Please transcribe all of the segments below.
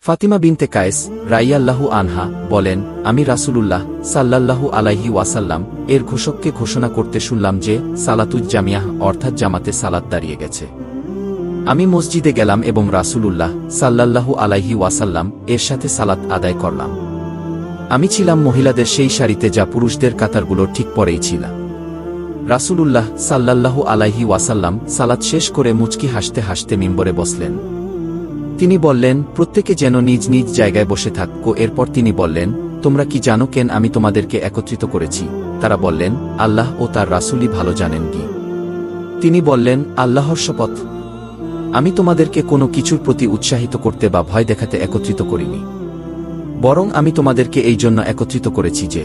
ফাতিমা বিনতে কায়েস রাইয়াল্লাহু আনহা বলেন, আমি রাসূলুল্লাহ সাল্লাল্লাহু আলাইহি ওয়াসাল্লাম এর ঘোষককে ঘোষণা করতে শুনলাম যে সালাতুজ জামিয়াহ অর্থাৎ জামাতে সালাত দাঁড়িয়ে গেছে। আমি মসজিদে গেলাম এবং রাসূলুল্লাহ সাল্লাল্লাহু আলাইহি ওয়াসাল্লাম এর সাথে সালাত আদায় করলাম। আমি ছিলাম মহিলাদের সেই সারিতে যা পুরুষদের কাতারগুলোর ঠিক পরেই ছিল। রাসূলুল্লাহ সাল্লাল্লাহু আলাইহি ওয়াসাল্লাম সালাত শেষ করে মুচকি হাসতে হাসতে মিম্বরে বসলেন। তিনি বললেন, প্রত্যেকে যেন নিজ নিজ জায়গায় বসে থাকো। এরপর তিনি বললেন, তোমরা কি জানো কেন আমি তোমাদেরকে একত্রিত করেছি? তারা বললেন, আল্লাহ ও তার রাসূলই ভালো জানেন কি। তিনি বললেন, আল্লাহর শপথ, আমি তোমাদেরকে কোনো কিছুর প্রতি উৎসাহিত করতে বা ভয় দেখাতে একত্রিত করিনি, বরং আমি তোমাদেরকে এই জন্য একত্রিত করেছি যে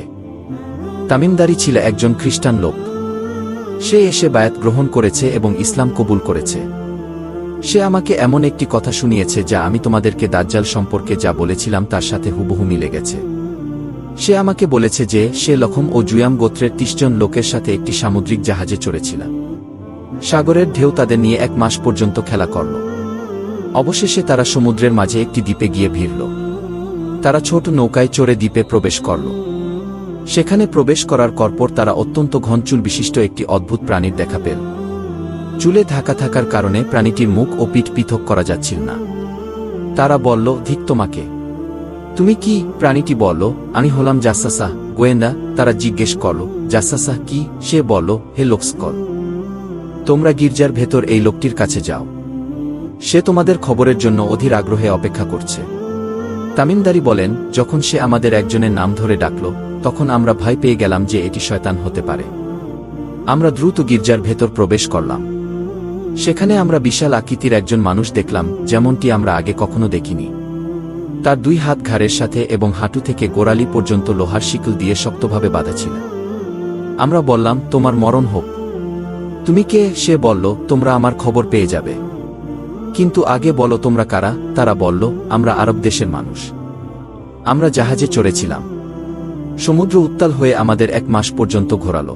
তামিমদারি ছিল একজন খ্রিস্টান লোক। সে এসে বায়াত গ্রহণ করেছে এবং ইসলাম কবুল করেছে। সে আমাকে এমন একটি কথা শুনিয়েছে যা আমি তোমাদেরকে দাজ্জাল সম্পর্কে যা বলেছিলাম তার সাথে হুবহু মিলে গেছে। সে আমাকে বলেছে যে সে লখম ও জুয়াম গোত্রের ৩০ জন লোকের সাথে একটি সামুদ্রিক জাহাজে চড়েছিল। সাগরের ঢেউ তাদের নিয়ে ১ মাস পর্যন্ত খেলা করল। অবশেষে তারা সমুদ্রের মাঝে একটি দ্বীপে গিয়ে ভিড়ল। তারা ছোট নৌকায় চড়ে দ্বীপে প্রবেশ করল। সেখানে প্রবেশ করার পরপর তারা অত্যন্ত ঘন চুল বিশিষ্ট একটি অদ্ভুত প্রাণীর দেখা পেল। চুলে ঢাকা থাকার কারণে প্রাণীটির মুখ ও পিঠ পৃথক করা যাচ্ছিল না। তারা বলল, ধিক তোমাকে, তুমি কি? প্রাণীটি বলল, আমি হলাম জাসাসা, গোয়েন্দা। তারা জিজ্ঞেস করল, জাসাসা কি? সে বলল, হে লোকসকল, তোমরা গির্জার ভেতর এই লোকটির কাছে যাও। সে তোমাদের খবরের জন্য অধীর আগ্রহে অপেক্ষা করছে। তামিমদারি বলেন, যখন সে আমাদের একজনের নাম ধরে ডাকল তখন আমরা ভয় পেয়ে গেলাম যে এটি শয়তান হতে পারে। আমরা দ্রুত গির্জার ভেতর প্রবেশ করলাম। সেখানে আমরা বিশাল আকৃতির একজন মানুষ দেখলাম, যেমনটি আমরা আগে কখনো দেখিনি। তার 2 হাত ঘাড়ের সাথে এবং হাঁটু থেকে গোড়ালি পর্যন্ত লোহার শিকল দিয়ে শক্তভাবে বাঁধা ছিল। আমরা বললাম, তোমার মরণ হোক। তুমি কে? সে বলল, তোমরা আমার খবর পেয়ে যাবে, কিন্তু আগে বলো তোমরা কারা? তারা বলল, আমরা আরব দেশের মানুষ। আমরা জাহাজে চড়েছিলাম। সমুদ্র উত্তাল হয়ে আমাদের 1 মাস পর্যন্ত ঘোরালো।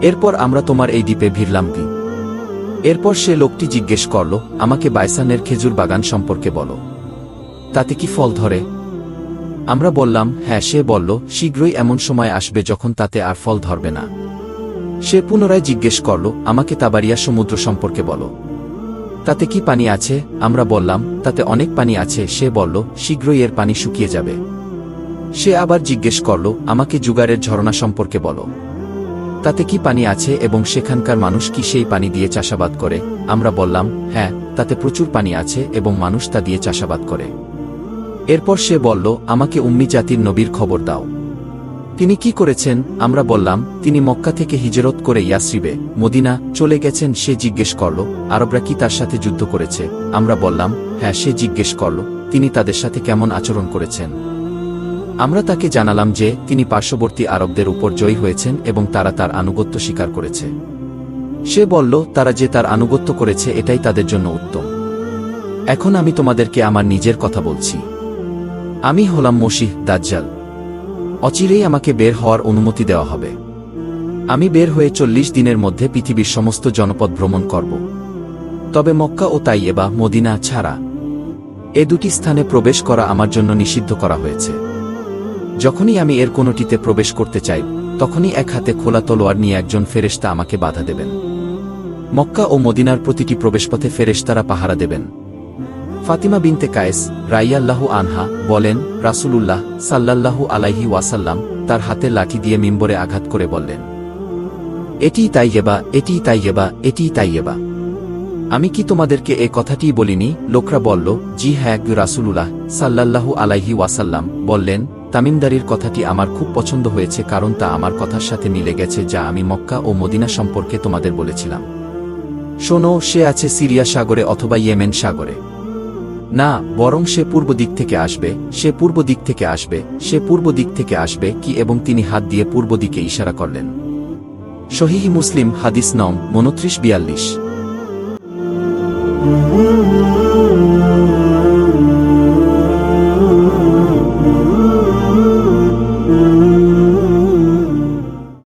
এরপর আমরা তোমার এই দ্বীপে ভিড়লাম কি? এরপর সে লোকটি জিজ্ঞেস করল, আমাকে বাইসানের খেজুর বাগান সম্পর্কে বলো, তাতে কি ফল ধরে? আমরা বললাম, হ্যাঁ। সে বলল, শীঘ্রই এমন সময় আসবে যখন তাতে আর ফল ধরবে না। সে পুনরায় জিজ্ঞেস করল, আমাকে তাবারিয়া সমুদ্র সম্পর্কে বলো, তাতে কি পানি আছে? আমরা বললাম, তাতে অনেক পানি আছে। সে বলল, শীঘ্রই এর পানি শুকিয়ে যাবে। সে আবার জিজ্ঞেস করল, আমাকে জুগারের ঝরনা সম্পর্কে বলো, তাতে কি পানি আছে এবং সেখানকার মানুষ কি সেই পানি দিয়ে চাষাবাদ করে? আমরা বললাম, হ্যাঁ, তাতে প্রচুর পানি আছে এবং মানুষ তা দিয়ে চাষাবাদ করে। এরপর সে বলল, আমাকে উম্মি জাতির নবীর খবর দাও, তিনি কি করেছেন? আমরা বললাম, তিনি মক্কা থেকে হিজরত করে ইয়াসরিবে, মদিনা চলে গেছেন। সে জিজ্ঞেস করল, আরবরা কি তার সাথে যুদ্ধ করেছে? আমরা বললাম, হ্যাঁ। সে জিজ্ঞেস করল, তিনি তাদের সাথে কেমন আচরণ করেছেন? আমরা তাকে জানালাম যে তিনি পার্শ্ববর্তী আরবদের উপর জয়ী হয়েছেন এবং তারা তার আনুগত্য স্বীকার করেছে। সে বলল, তারা যে তার আনুগত্য করেছে এটাই তাদের জন্য উত্তম। এখন আমি তোমাদেরকে আমার নিজের কথা বলছি। আমি হলাম মসিহ দাজ্জাল। অচিরেই আমাকে বের হওয়ার অনুমতি দেওয়া হবে। আমি বের হয়ে 40 দিনের মধ্যে পৃথিবীর সমস্ত জনপদ ভ্রমণ করব, তবে মক্কা ও তাইয়েবা মদিনা ছাড়া এ 2টি স্থানে প্রবেশ করা আমার জন্য নিষিদ্ধ করা হয়েছে। যখনই আমি এর কোনোটিতে প্রবেশ করতে চাই তখনই এক হাতে খোলা তলোয়ার নিয়ে একজন ফেরেশতা আমাকে বাধা দেবেন। মক্কা ও মদিনার প্রতিটি প্রবেশপথে ফেরেশতারা পাহারা দেবেন। ফাতিমা বিনতে কায়েস রাইয়াল্লাহু আনহা বলেন, রাসূলুল্লাহ সাল্লাল্লাহু আলাইহি ওয়াসাল্লাম তার হাতের লাঠি দিয়ে মিম্বরে আঘাত করে বললেন, এটিই তাইয়েবা, এটিই তাইয়েবা, এটিই তাইয়েবা। আমি কি তোমাদেরকে এ কথাটিই বলিনি? লোকরা বলল, জি হ্যাঁ। রাসূলুল্লাহ সাল্লাল্লাহু আলাইহি ওয়াসাল্লাম বললেন, তামিমদারির কথাটি আমার খুব পছন্দ হয়েছে, কারণ তা আমার কথার সাথে মিলে গেছে যা আমি মক্কা ও মদিনা সম্পর্কে তোমাদের বলেছিলাম। শোনো, সে আছে সিরিয়া সাগরে অথবা ইয়েমেন সাগরে। না, বরং সে পূর্ব দিক থেকে আসবে, সে পূর্ব দিক থেকে আসবে, সে পূর্ব দিক থেকে আসবে কি? এবং তিনি হাত দিয়ে পূর্ব দিকে ইশারা করলেন। সহিহ মুসলিম হাদিস নং 2942।